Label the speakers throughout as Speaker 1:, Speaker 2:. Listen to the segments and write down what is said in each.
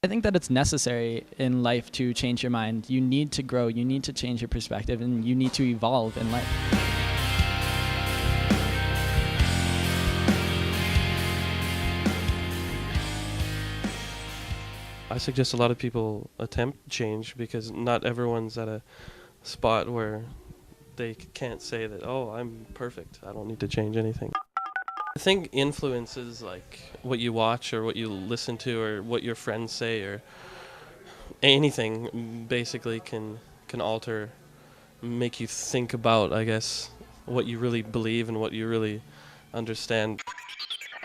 Speaker 1: I think that it's necessary in life to change your mind. You need to grow, you need to change your perspective, and you need to evolve in life.
Speaker 2: I suggest a lot of people attempt change because not everyone's at a spot where they can't say that, oh, I'm perfect, I don't need to change anything. I think influences like what you watch or what you listen to or what your friends say or anything basically can alter, make you think about, I guess, what you really believe and what you really understand.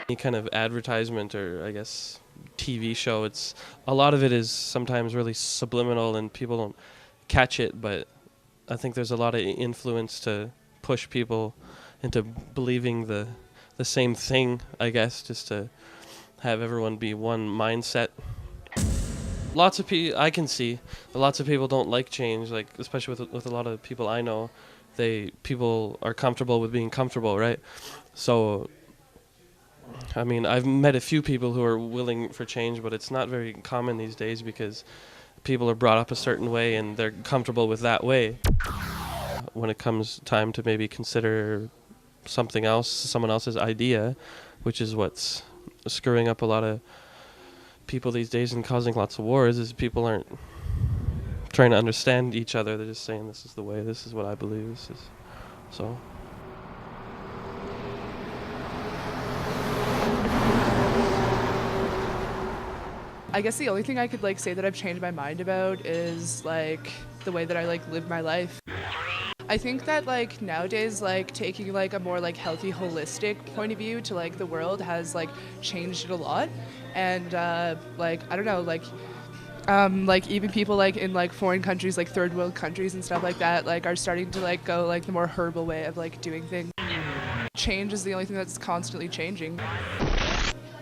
Speaker 2: Any kind of advertisement or, I guess, TV show, it's a lot of it is sometimes really subliminal and people don't catch it, but I think there's a lot of influence to push people into believing the same thing, I guess, just to have everyone be one mindset. Lots of people, I can see, lots of people don't like change, like especially with a lot of people I know, people are comfortable with being comfortable, right? So, I mean, I've met a few people who are willing for change, but it's not very common these days because people are brought up a certain way and they're comfortable with that way. When it comes time to maybe consider something else, someone else's idea, which is what's screwing up a lot of people these days and causing lots of wars, is people aren't trying to understand each other. They're just saying, this is the way, this is what I believe, this is so.
Speaker 3: I guess the only thing I could say that I've changed my mind about is the way that I live my life. I think that nowadays taking a more healthy holistic point of view to the world has changed it a lot. And I don't know, even people in foreign countries, third world countries and stuff like that, are starting to go the more herbal way of doing things. Change is the only thing that's constantly changing.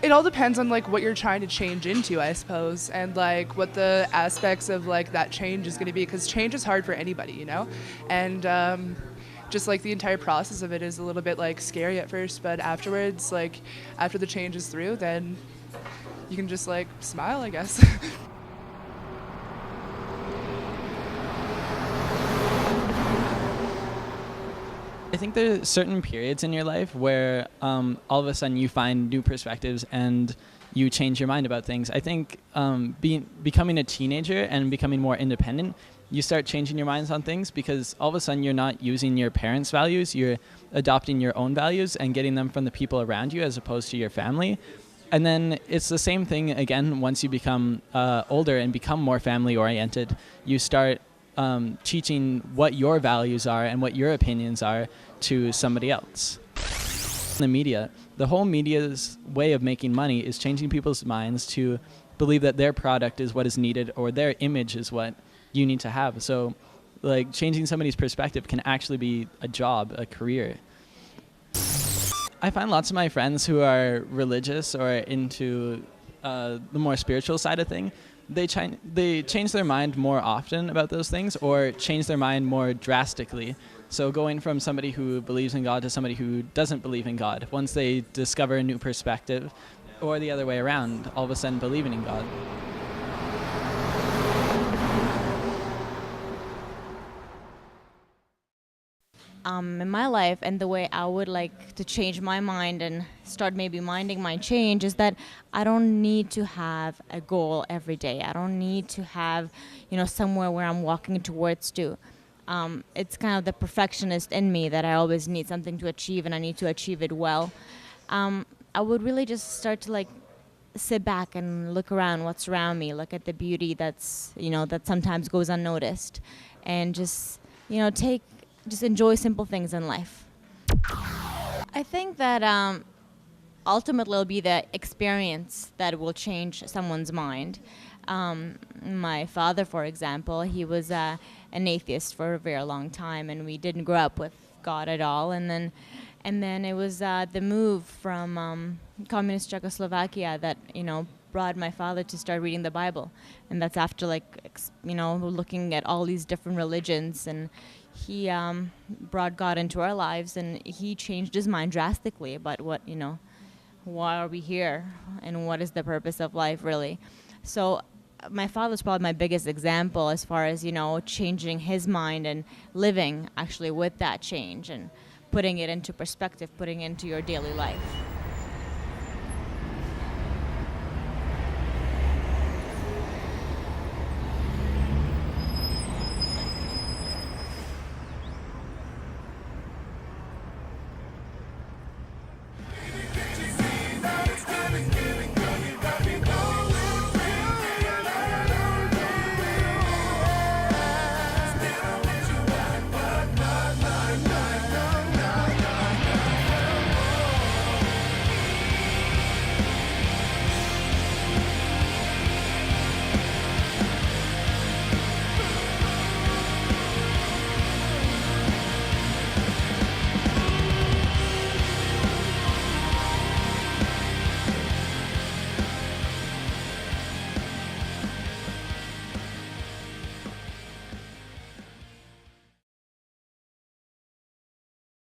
Speaker 3: It all depends on what you're trying to change into, I suppose, and what the aspects of that change is going to be, because change is hard for anybody, you know, and just the entire process of it is a little bit scary at first, but afterwards, after the change is through, then you can just smile, I guess.
Speaker 1: I think there's certain periods in your life where all of a sudden you find new perspectives and you change your mind about things. I think becoming a teenager and becoming more independent, you start changing your minds on things because all of a sudden you're not using your parents' values, you're adopting your own values and getting them from the people around you as opposed to your family. And then it's the same thing again once you become older and become more family-oriented. You start teaching what your values are and what your opinions are to somebody else. The whole media's way of making money is changing people's minds to believe that their product is what is needed or their image is what you need to have. So changing somebody's perspective can actually be a job, a career. I find lots of my friends who are religious or into the more spiritual side of things, they change their mind more often about those things or change their mind more drastically. So going from somebody who believes in God to somebody who doesn't believe in God, once they discover a new perspective, or the other way around, all of a sudden believing in God.
Speaker 4: In my life, and the way I would like to change my mind and start maybe minding my change is that I don't need to have a goal every day. I don't need to have, somewhere where I'm walking towards to. It's kind of the perfectionist in me that I always need something to achieve and I need to achieve it well. I would really just start to sit back and look around what's around me, look at the beauty that's, that sometimes goes unnoticed, and just, just enjoy simple things in life. I think that ultimately it'll be the experience that will change someone's mind. My father, for example, he was an atheist for a very long time, and we didn't grow up with God at all. And then it was the move from communist Czechoslovakia that brought my father to start reading the Bible, and that's after looking at all these different religions, and he brought God into our lives, and he changed his mind drastically about why are we here and what is the purpose of life, really. So my father's probably my biggest example as far as, changing his mind and living actually with that change and putting it into perspective, putting it into your daily life.